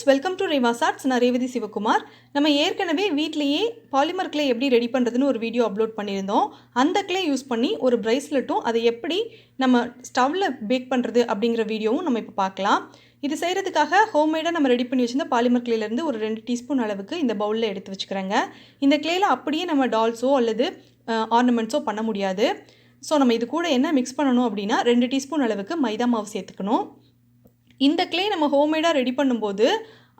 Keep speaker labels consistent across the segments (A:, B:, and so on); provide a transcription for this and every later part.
A: Welcome to REVA'S. நான் ரேவதி சிவகுமார். நம்ம ஏற்கனவே வீட்லயே பாலிமர் கிளே எப்படி ரெடி பண்ணுறதுன்னு ஒரு வீடியோ அப்லோட் பண்ணியிருந்தோம். அந்த கிளே யூஸ் பண்ணி ஒரு பிரைஸ்லெட்டும் அதை எப்படி நம்ம ஸ்டவ்வில் பேக் பண்ணுறது அப்படிங்கிற வீடியோவும் நம்ம இப்போ பார்க்கலாம். இது செய்கிறதுக்காக ஹோம்மேடாக நம்ம ரெடி பண்ணி வச்சிருந்த பாலிமர் கிளேலேருந்து ஒரு 2 டீஸ்பூன் அளவுக்கு இந்த பவுலில் எடுத்து வச்சுக்கிறேங்க. இந்த கிளேயில் அப்படியே நம்ம டால்ஸோ அல்லது ஆர்னமெண்ட்ஸோ பண்ண முடியாது. ஸோ நம்ம இது கூட என்ன மிக்ஸ் பண்ணணும் அப்படின்னா 2 டீஸ்பூன் அளவுக்கு மைதா மாவு சேர்த்துக்கணும். இந்த கிளே நம்ம ஹோம்மேடாக ரெடி பண்ணும்போது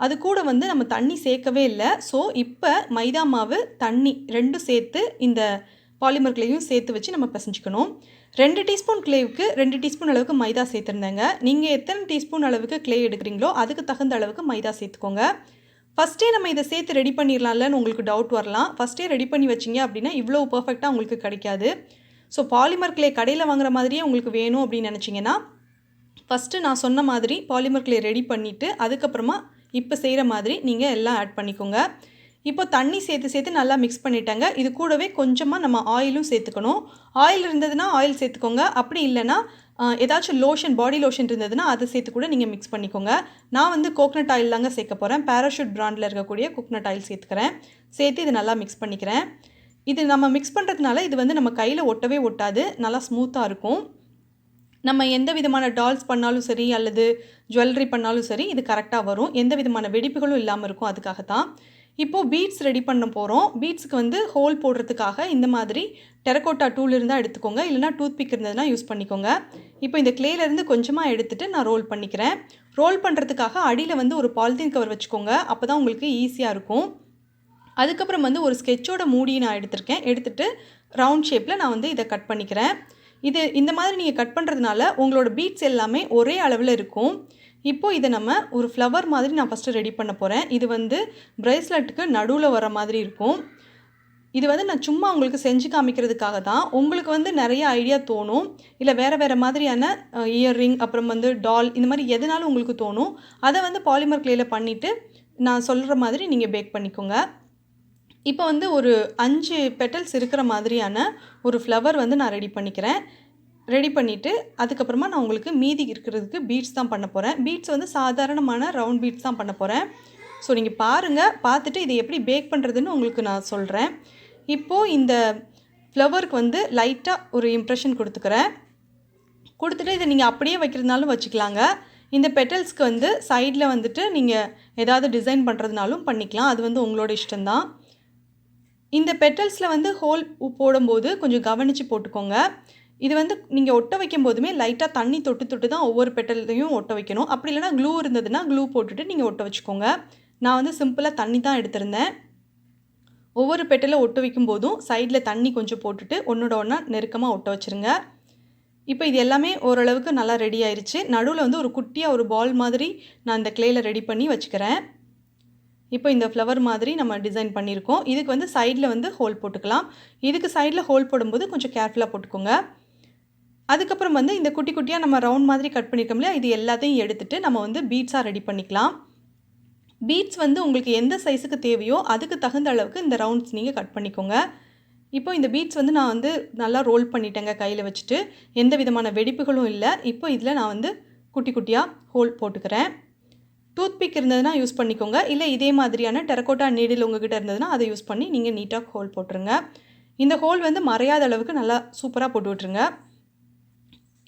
A: அது கூட நம்ம தண்ணி சேர்க்கவே இல்லை. ஸோ இப்போ மைதா மாவு தண்ணி ரெண்டும் சேர்த்து இந்த பாலிமர் கிளேயும் சேர்த்து வச்சு நம்ம பிசைஞ்சிக்கணும். 2 டீஸ்பூன் கிளேவுக்கு 2 டீஸ்பூன் அளவுக்கு மைதா சேர்த்துருந்தேங்க. நீங்கள் எத்தனை டீஸ்பூன் அளவுக்கு கிளே எடுக்கிறீங்களோ அதுக்கு தகுந்த அளவுக்கு மைதா சேர்த்துக்கோங்க. ஃபஸ்ட்டே நம்ம இதை சேர்த்து ரெடி பண்ணிடலாம்லன்னு உங்களுக்கு டவுட் வரலாம். ஃபஸ்ட்டே ரெடி பண்ணி வச்சிங்க அப்படின்னா இவ்வளோ பர்ஃபெக்டாக உங்களுக்கு கிடைக்காது. ஸோ பாலிமர் கிளே கடையில் வாங்குற மாதிரியே உங்களுக்கு வேணும் அப்படின்னு நினச்சிங்கன்னா ஃபஸ்ட்டு நான் சொன்ன மாதிரி பாலிமர் கிளே ரெடி பண்ணிவிட்டு அதுக்கப்புறமா இப்போ செய்கிற மாதிரி நீங்கள் எல்லாம் ஆட் பண்ணிக்கோங்க. இப்போ தண்ணி சேர்த்து நல்லா மிக்ஸ் பண்ணிட்டேங்க. இது கூடவே கொஞ்சமாக நம்ம ஆயிலும் சேர்த்துக்கணும். ஆயில் இருந்ததுன்னா ஆயில் சேர்த்துக்கோங்க. அப்படி இல்லைன்னா ஏதாச்சும் லோஷன் பாடி லோஷன் இருந்ததுன்னா அதை சேர்த்து கூட நீங்கள் மிக்ஸ் பண்ணிக்கோங்க. நான் கோகனட் ஆயில் தாங்க சேர்க்க போகிறேன். பேராஷூட் பிராண்டில் இருக்கக்கூடிய கோகனட் ஆயில் சேர்த்துக்கிறேன். சேர்த்து இது நல்லா மிக்ஸ் பண்ணிக்கிறேன். இது நம்ம மிக்ஸ் பண்ணுறதுனால இது நம்ம கையில் ஒட்டவே ஒட்டாது, நல்லா ஸ்மூத்தாக இருக்கும். நம்ம எந்த விதமான டால்ஸ் பண்ணாலும் சரி அல்லது ஜுவல்லரி பண்ணாலும் சரி இது கரெக்டாக வரும். எந்த விதமான வெடிப்புகளும் இல்லாமல் இருக்கும். அதுக்காகத்தான் இப்போது பீட்ஸ் ரெடி பண்ண போகிறோம். பீட்ஸுக்கு ஹோல் போடுறதுக்காக இந்த மாதிரி டெரகோட்டா டூல் இருந்தால் எடுத்துக்கோங்க, இல்லைனா டூத் பிக் இருந்ததுன்னா யூஸ் பண்ணிக்கோங்க. இப்போ இந்த கிளேலேருந்து கொஞ்சமாக எடுத்துகிட்டு நான் ரோல் பண்ணிக்கிறேன். ரோல் பண்ணுறதுக்காக அடியில் ஒரு பாலித்தீன் கவர் வச்சுக்கோங்க. அப்போ தான் உங்களுக்கு ஈஸியாக இருக்கும். அதுக்கப்புறம் ஒரு ஸ்கெட்சோட மூடி நான் எடுத்துகிட்டு ரவுண்ட் ஷேப்பில் நான் இதை கட் பண்ணிக்கிறேன். இந்த மாதிரி நீங்கள் கட் பண்ணுறதுனால உங்களோட பீட்ஸ் எல்லாமே ஒரே அளவில் இருக்கும். இப்போது இதை நம்ம ஒரு ஃப்ளவர் மாதிரி நான் ஃபஸ்ட்டு ரெடி பண்ண போகிறேன். இது ப்ரைஸ்லெட்டுக்கு நடுவில் வர மாதிரி இருக்கும். இது நான் சும்மா உங்களுக்கு செஞ்சு காமிக்கிறதுக்காக தான். உங்களுக்கு நிறைய ஐடியா தோணும், இல்லை வேறு மாதிரியான இயர்ரிங் அப்புறம் டால் இந்த மாதிரி எதுனாலும் உங்களுக்கு தோணும். அதை பாலிமர் கிளேயில் பண்ணிவிட்டு நான் சொல்கிற மாதிரி நீங்கள் பேக் பண்ணிக்கோங்க. இப்போ ஒரு 5 பெட்டல்ஸ் இருக்கிற மாதிரியான ஒரு ஃப்ளவர் நான் ரெடி பண்ணிக்கிறேன். ரெடி பண்ணிவிட்டு அதுக்கப்புறமா நான் உங்களுக்கு மீதி இருக்கிறதுக்கு பீட்ஸ் தான் பண்ண போகிறேன். பீட்ஸ் சாதாரணமான ரவுண்ட் பீட்ஸ் தான் பண்ண போகிறேன். ஸோ நீங்கள் பாருங்கள், பார்த்துட்டு இதை எப்படி பேக் பண்ணுறதுன்னு உங்களுக்கு நான் சொல்கிறேன். இப்போது இந்த ஃப்ளவருக்கு லைட்டாக ஒரு இம்ப்ரெஷன் கொடுத்துட்டு இதை நீங்கள் அப்படியே வைக்கிறதுனாலும் வச்சுக்கலாங்க. இந்த பெட்டல்ஸ்க்கு சைடில் நீங்கள் ஏதாவது டிசைன் பண்ணுறதுனாலும் பண்ணிக்கலாம். அது உங்களோட இஷ்டம்தான். இந்த பெட்டல்ஸில் ஹோல் போடும்போது கொஞ்சம் கவனித்து போட்டுக்கோங்க. இது நீங்கள் ஒட்ட வைக்கும் போதுமே லைட்டாக தண்ணி தொட்டு தான் ஒவ்வொரு பெட்டல்லையும் ஒட்ட வைக்கணும். அப்படி இல்லைனா க்ளூ இருந்ததுன்னா க்ளூ போட்டுட்டு நீங்கள் ஒட்ட வச்சுக்கோங்க. நான் சிம்பிளாக தண்ணி தான் எடுத்திருந்தேன். ஒவ்வொரு பெட்டலை ஒட்ட வைக்கும் போதும் சைடில் தண்ணி கொஞ்சம் போட்டுட்டு ஒன்றோட ஒன்றா நெருக்கமாக ஒட்ட வச்சுருங்க. இப்போ இது எல்லாமே ஓரளவுக்கு நல்லா ரெடி ஆயிடுச்சு. நடுவில் ஒரு குட்டியாக ஒரு பால் மாதிரி நான் இந்த கிளேயில் ரெடி பண்ணி வச்சுக்கிறேன். இப்போ இந்த ஃப்ளவர் மாதிரி நம்ம டிசைன் பண்ணியிருக்கோம். இதுக்கு சைடில் ஹோல் போட்டுக்கலாம். இதுக்கு சைடில் ஹோல் போடும்போது கொஞ்சம் கேர்ஃபுல்லாக போட்டுக்கோங்க. அதுக்கப்புறம் இந்த குட்டி குட்டியாக நம்ம ரவுண்ட் மாதிரி கட் பண்ணியிருக்கோம் இல்லையா, இது எல்லாத்தையும் எடுத்துகிட்டு நம்ம பீட்ஸாக ரெடி பண்ணிக்கலாம். பீட்ஸ் உங்களுக்கு எந்த சைஸுக்கு தேவையோ அதுக்கு தகுந்த அளவுக்கு இந்த ரவுண்ட்ஸ் நீங்கள் கட் பண்ணிக்கோங்க. இப்போ இந்த பீட்ஸ் நான் நல்லா ரோல் பண்ணிட்டேங்க கையில் வச்சுட்டு. எந்த விதமான வெடிப்புகளும் இல்லை. இப்போ இதில் நான் குட்டி குட்டியாக ஹோல் போட்டுக்கிறேன். டூத் பிக் இருந்ததுன்னா யூஸ் பண்ணிக்கோங்க, இல்லை இதே மாதிரியான டெரகோட்டா நீடில் உங்ககிட்ட இருந்ததுன்னா அதை யூஸ் பண்ணி நீங்கள் நீட்டாக ஹோல் போட்டுருங்க. இந்த ஹோல் மறையாத அளவுக்கு நல்லா சூப்பராக போட்டு விட்டுருங்க.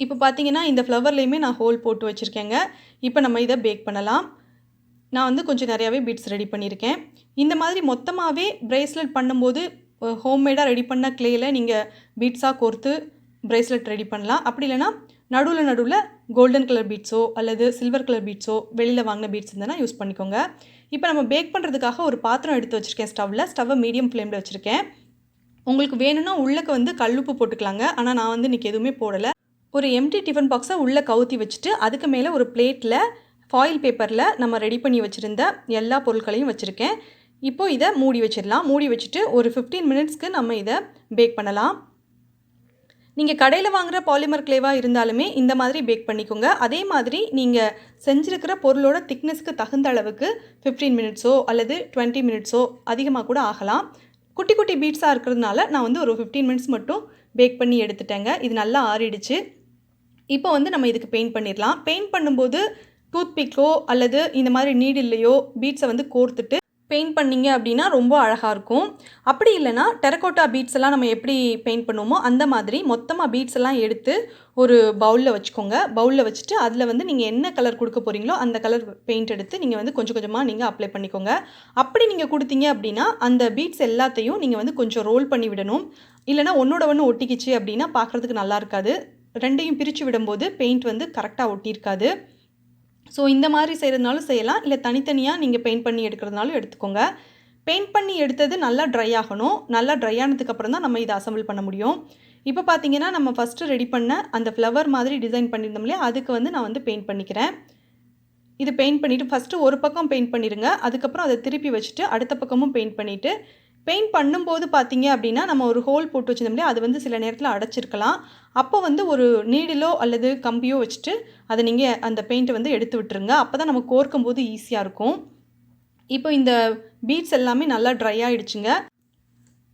A: இப்போ பார்த்தீங்கன்னா இந்த ஃப்ளவர்லேயுமே நான் ஹோல் போட்டு வச்சுருக்கேங்க. இப்போ நம்ம இதை பேக் பண்ணலாம். நான் கொஞ்சம் நிறையாவே பீட்ஸ் ரெடி பண்ணியிருக்கேன். இந்த மாதிரி மொத்தமாகவே ப்ரேஸ்லெட் பண்ணும்போது ஹோம்மேடாக ரெடி பண்ண கிளேயில் நீங்கள் பீட்ஸாக கோர்த்து ப்ரேஸ்லெட் ரெடி பண்ணலாம். அப்படி இல்லைனா நடுவில் கோல்டன் கலர் பீட்ஸோ அல்லது சில்வர் கலர் பீட்ஸோ வெளியில் வாங்கின பீட்ஸ் இருந்ததுன்னா யூஸ் பண்ணிக்கோங்க. இப்போ நம்ம பேக் பண்ணுறதுக்காக ஒரு பாத்திரம் எடுத்து வச்சுருக்கேன். ஸ்டவ்வை மீடியம் ஃப்ளேமில் வச்சுருக்கேன். உங்களுக்கு வேணும்னா உள்ளக்க கல்லுப்பு போட்டுக்கலாங்க. ஆனால் நான் இன்றைக்கி எதுவுமே போடலை. ஒரு எம்டி டிஃபன் பாக்ஸை உள்ளே கவுத்தி வச்சுட்டு அதுக்கு மேலே ஒரு பிளேட்டில் ஃபாயில் பேப்பரில் நம்ம ரெடி பண்ணி வச்சுருந்த எல்லா பொருட்களையும் வச்சுருக்கேன். இப்போது இதை மூடி வச்சிடலாம். மூடி வச்சுட்டு ஒரு 15 மினிட்ஸ்க்கு நம்ம இதை பேக் பண்ணலாம். நீங்கள் கடையில் வாங்குகிற பாலிமர் கிளேவாக இருந்தாலுமே இந்த மாதிரி பேக் பண்ணிக்கோங்க. அதே மாதிரி நீங்கள் செஞ்சுருக்கிற பொருளோட திக்னஸ்க்கு தகுந்த அளவுக்கு 15 மினிட்ஸோ அல்லது 20 மினிட்ஸோ அதிகமாக கூட ஆகலாம். குட்டி குட்டி பீட்ஸாக இருக்கிறதுனால நான் ஒரு 15 மினிட்ஸ் மட்டும் பேக் பண்ணி எடுத்துட்டேங்க. இது நல்லா ஆறிடுச்சு. இப்போ நம்ம இதுக்கு பெயிண்ட் பண்ணிடலாம். பெயிண்ட் பண்ணும்போது டூத் பிக்கோ அல்லது இந்த மாதிரி நீடில்லையோ பீட்ஸை வந்து கோர்த்துட்டு பெயிண்ட் பண்ணிங்க அப்படின்னா ரொம்ப அழகாக இருக்கும். அப்படி இல்லைனா டெரக்கோட்டா பீட்ஸ் எல்லாம் நம்ம எப்படி பெயிண்ட் பண்ணுவோமோ அந்த மாதிரி மொத்தமாக பீட்ஸ் எல்லாம் எடுத்து ஒரு பவுலில் வச்சுக்கோங்க. பவுலில் வச்சுட்டு அதில் வந்து நீங்கள் என்ன கலர் கொடுக்க போகிறீங்களோ அந்த கலர் பெயிண்ட் எடுத்து நீங்கள் வந்து கொஞ்சம் கொஞ்சமாக நீங்கள் அப்ளை பண்ணிக்கோங்க. அப்படி நீங்கள் கொடுத்தீங்க அப்படின்னா அந்த பீட்ஸ் எல்லாத்தையும் நீங்கள் வந்து கொஞ்சம் ரோல் பண்ணி விடணும். இல்லைனா ஒன்றோட ஒன்று ஒட்டிக்கிச்சு அப்படின்னா பார்க்குறதுக்கு நல்லா இருக்காது. ரெண்டையும் பிரித்து விடும்போது பெயிண்ட் வந்து கரெக்டாக ஒட்டியிருக்காது. ஸோ இந்த மாதிரி செய்கிறதுனாலும் செய்யலாம், இல்லை தனித்தனியாக நீங்கள் பெயிண்ட் பண்ணி எடுக்கிறதுனாலும் எடுத்துக்கோங்க. பெயிண்ட் பண்ணி எடுத்தது நல்லா ட்ரை ஆகணும். நல்லா ட்ரை ஆனதுக்கப்புறம் தான் நம்ம இதை அசம்பிள் பண்ண முடியும். இப்போ பார்த்தீங்கன்னா நம்ம ஃபஸ்ட்டு ரெடி பண்ண அந்த ஃப்ளவர் மாதிரி டிசைன் பண்ணியிருந்தோம் இல்லையா, அதுக்கு வந்து நான் வந்து பெயிண்ட் பண்ணிக்கிறேன். இது பெயிண்ட் பண்ணிவிட்டு ஃபஸ்ட்டு ஒரு பக்கம் பெயிண்ட் பண்ணிடுங்க. அதுக்கப்புறம் அதை திருப்பி வச்சுட்டு அடுத்த பக்கமும் பெயிண்ட் பண்ணிவிட்டு, பெயிண்ட் பண்ணும்போது பார்த்தீங்க அப்படின்னா நம்ம ஒரு ஹோல் போட்டு வச்சிருந்தோம் இல்லையா, அது வந்து சில நேரத்தில் அடைச்சிருக்கலாம். அப்போ வந்து ஒரு நீடிலோ அல்லது கம்பியோ வச்சுட்டு அதை நீங்கள் அந்த பெயிண்ட்டை வந்து எடுத்து விட்டுருங்க. அப்போ தான் நம்ம கோர்க்கும் போது ஈஸியாக இருக்கும். இப்போ இந்த பீட்ஸ் எல்லாமே நல்லா ட்ரை ஆகிடுச்சுங்க.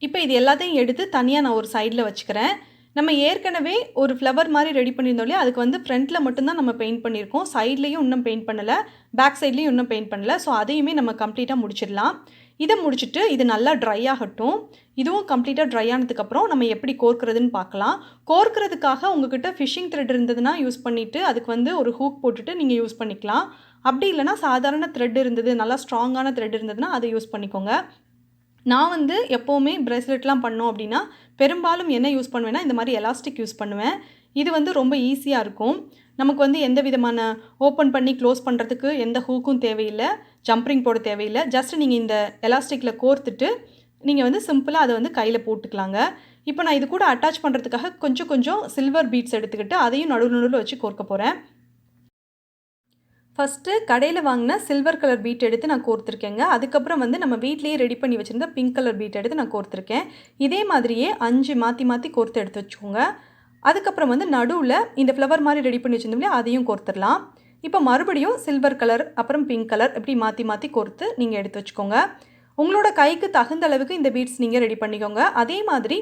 A: இப்போ இது எல்லாத்தையும் எடுத்து தனியாக நான் ஒரு சைடில் வச்சுக்கிறேன். நம்ம ஏற்கனவே ஒரு ஃப்ளவர் மாதிரி ரெடி பண்ணியிருந்தோம் இல்லையா, அதுக்கு வந்து ஃப்ரண்ட்டில் மட்டும்தான் நம்ம பெயிண்ட் பண்ணியிருக்கோம். சைட்லேயும் இன்னும் பெயிண்ட் பண்ணலை, பேக் சைட்லேயும் இன்னும் பெயிண்ட் பண்ணலை. ஸோ அதையுமே நம்ம கம்ப்ளீட்டாக முடிச்சிடலாம். இதை முடிச்சுட்டு இது நல்லா ட்ரை ஆகட்டும். இதுவும் கம்ப்ளீட்டாக ட்ரை ஆனதுக்கப்புறம் நம்ம எப்படி கோர்க்கிறதுன்னு பார்க்கலாம். கோர்க்கிறதுக்காக உங்ககிட்ட ஃபிஷிங் த்ரெட் இருந்ததுன்னா யூஸ் பண்ணிவிட்டு அதுக்கு வந்து ஒரு ஹூக் போட்டுட்டு நீங்கள் யூஸ் பண்ணிக்கலாம். அப்படி இல்லைனா சாதாரண த்ரெட் இருந்தது, நல்லா ஸ்ட்ராங்கான த்ரெட் இருந்ததுன்னா அதை யூஸ் பண்ணிக்கோங்க. நான் வந்து எப்போவுமே ப்ரேஸ்லெட்லாம் பண்ணோம் அப்படின்னா பெரும்பாலும் என்ன யூஸ் பண்ணுவேன்னா இந்த மாதிரி எலாஸ்டிக் யூஸ் பண்ணுவேன். இது வந்து ரொம்ப ஈஸியாக இருக்கும். நமக்கு வந்து எந்த விதமான ஓப்பன் பண்ணி க்ளோஸ் பண்ணுறதுக்கு எந்த ஹூக்கும் தேவையில்லை, ஜம்ப்ரிங் போட தேவையில்லை. ஜஸ்ட் நீங்கள் இந்த எலாஸ்டிக்கில் கோர்த்துட்டு நீங்கள் வந்து சிம்பிளாக அதை வந்து கையில் போட்டுக்கலாங்க. இப்போ நான் இது கூட அட்டாச் பண்ணுறதுக்காக கொஞ்சம் சில்வர் பீட்ஸ் எடுத்துக்கிட்டு அதையும் நடுவில் வச்சு கோர்க்க போகிறேன். ஃபஸ்ட்டு கடையில் வாங்கின சில்வர் கலர் பீட் எடுத்து நான் கோர்த்துருக்கேங்க. அதுக்கப்புறம் வந்து நம்ம வீட்லேயே ரெடி பண்ணி வச்சுருந்த பிங்க் கலர் பீட் எடுத்து நான் கோர்த்துருக்கேன். இதே மாதிரியே 5 மாற்றி கோர்த்து எடுத்து வச்சுக்கோங்க. அதுக்கப்புறம் வந்து நடுவில் இந்த ஃப்ளவர் மாதிரி ரெடி பண்ணி வச்சுருந்தோம் இல்லையா, அதையும் கோர்த்துடலாம். இப்போ மறுபடியும் சில்வர் கலர் அப்புறம் பிங்க் கலர் இப்படி மாற்றி கோர்த்து நீங்கள் எடுத்து வச்சுக்கோங்க. உங்களோட கைக்கு தகுந்த அளவுக்கு இந்த பீட்ஸ் நீங்கள் ரெடி பண்ணிக்கோங்க. அதே மாதிரி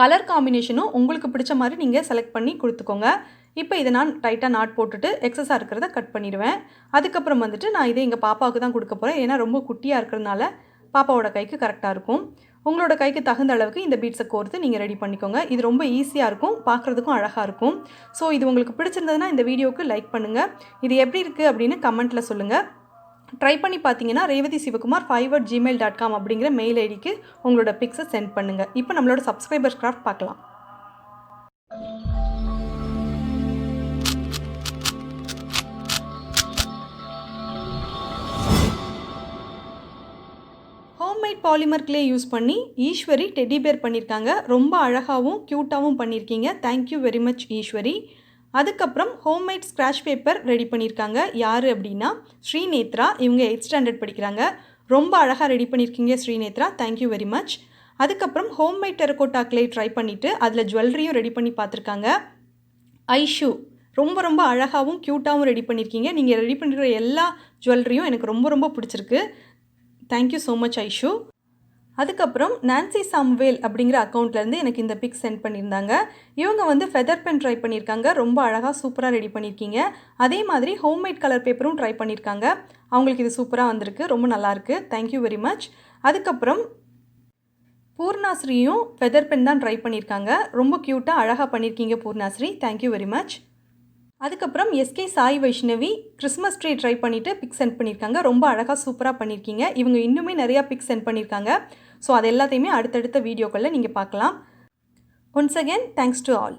A: கலர் காம்பினேஷனும் உங்களுக்கு பிடிச்ச மாதிரி நீங்கள் செலக்ட் பண்ணி கொடுத்துக்கோங்க. இப்போ இதை நான் டைட்டாக நாட் போட்டுட்டு எக்ஸஸாக இருக்கிறத கட் பண்ணிடுவேன். அதுக்கப்புறம் வந்துட்டு நான் இதை எங்கள் பாப்பாவுக்கு தான் கொடுக்க போகிறேன். ஏன்னா ரொம்ப குட்டியாக இருக்கிறதுனால பாப்பாவோட கைக்கு கரெக்டாக இருக்கும். உங்களோட கைக்கு தகுந்த அளவுக்கு இந்த பீட்ஸை கோர்த்து நீங்கள் ரெடி பண்ணிக்கோங்க. இது ரொம்ப ஈஸியாக இருக்கும், பார்க்குறதுக்கும் அழகாக இருக்கும். ஸோ இது உங்களுக்கு பிடிச்சிருந்ததுன்னா இந்த வீடியோவுக்கு லைக் பண்ணுங்கள். இது எப்படி இருக்குது அப்படின்னு கமெண்ட்டில் சொல்லுங்கள். ட்ரை பண்ணி பார்த்தீங்கன்னா revadisivakumar5@gmail.com அப்படிங்கிற மெயில் ஐடிக்கு உங்களோட பிக்ஸை சென்ட் பண்ணுங்கள். இப்போ நம்மளோட சப்ஸ்கிரைபர்ஸ் கிராஃப்ட் பார்க்கலாம். ஹோம்மேட் பாலிமர் கிளே யூஸ் பண்ணி ஈஸ்வரி டெடி பேர் பண்ணியிருக்காங்க. ரொம்ப அழகாகவும் க்யூட்டாகவும் பண்ணியிருக்கீங்க. Thank you very much Eswari. அதுக்கப்புறம் ஹோம்மேட் ஸ்க்ராட்ச் பேப்பர் ரெடி பண்ணியிருக்காங்க. யார் அப்படின்னா ஸ்ரீநேத்ரா. இவங்க 8th ஸ்டாண்டர்ட் படிக்கிறாங்க. ரொம்ப அழகாக ரெடி பண்ணியிருக்கீங்க ஸ்ரீநேத்ரா, தேங்க்யூ வெரி மச். அதுக்கப்புறம் ஹோம்மேட் டெரக்கோட்டா கிளே ட்ரை பண்ணிவிட்டு அதில் ஜுவல்லரியும் ரெடி பண்ணி பார்த்துருக்காங்க. ஐஷு ரொம்ப அழகாகவும் க்யூட்டாகவும் ரெடி பண்ணியிருக்கீங்க. நீங்கள் ரெடி பண்ணிருக்கிற எல்லா ஜுவல்லரியும் எனக்கு ரொம்ப பிடிச்சிருக்கு. Thank you so much Aishu. அதுக்கப்புறம் நான்சி சாம்வேல் அப்படிங்கிற அக்கௌண்ட்லேருந்து எனக்கு இந்த பிக் சென்ட் பண்ணியிருந்தாங்க. இவங்க வந்து ஃபெதர் பென் ட்ரை பண்ணியிருக்காங்க. ரொம்ப அழகாக சூப்பராக ரெடி பண்ணியிருக்கீங்க. அதே மாதிரி ஹோம்மேட் கலர் பேப்பரும் ட்ரை பண்ணியிருக்காங்க. அவங்களுக்கு இது சூப்பராக வந்திருக்கு, ரொம்ப நல்லாயிருக்கு, தேங்க்யூ வெரி மச். அதுக்கப்புறம் பூர்ணாஸ்ரீயும் ஃபெதர் பென் தான் ட்ரை பண்ணியிருக்காங்க. ரொம்ப க்யூட்டாக அழகாக பண்ணியிருக்கீங்க பூர்ணாஸ்ரீ, தேங்க்யூ வெரி மச். அதுக்கப்புறம் SK Sai Vaishnavi Christmas tree try பண்ணிவிட்டு பிக் சென்ட் பண்ணியிருக்காங்க. ரொம்ப அழகாக சூப்பராக பண்ணியிருக்கீங்க. இவங்க இன்னுமே நிறையா பிக் சென்ட் பண்ணியிருக்காங்க. ஸோ அது எல்லாத்தையுமே அடுத்தடுத்த வீடியோக்களில் நீங்கள் பார்க்கலாம். Once again thanks to all.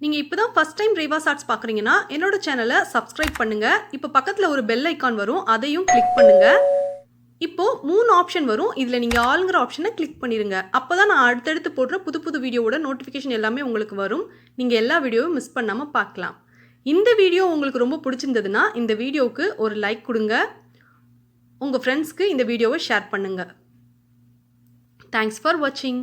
A: நீங்கள் இப்போ தான் ஃபஸ்ட் டைம் ரேவாஸ் ஆர்ட்ஸ் பார்க்குறீங்கன்னா என்னோட சேனலை சப்ஸ்கிரைப் பண்ணுங்கள். இப்போ பக்கத்தில் ஒரு பெல் ஐக்கான் வரும், அதையும் கிளிக் பண்ணுங்கள். இப்போது 3 ஆப்ஷன் வரும். இதில் நீங்கள் ஆளுங்கிற ஆப்ஷனை கிளிக் பண்ணிடுங்க. அப்போ தான் நான் அடுத்தடுத்து போடுற புது வீடியோவோட நோட்டிஃபிகேஷன் எல்லாமே உங்களுக்கு வரும். நீங்கள் எல்லா வீடியோவும் மிஸ் பண்ணாமல் பார்க்கலாம். இந்த வீடியோ உங்களுக்கு ரொம்ப பிடிச்சிருந்ததுன்னா இந்த வீடியோவுக்கு ஒரு லைக் கொடுங்க. உங்கள் ஃப்ரெண்ட்ஸ்க்கு இந்த வீடியோவை ஷேர் பண்ணுங்கள். தேங்க்ஸ் ஃபார் வாட்சிங்.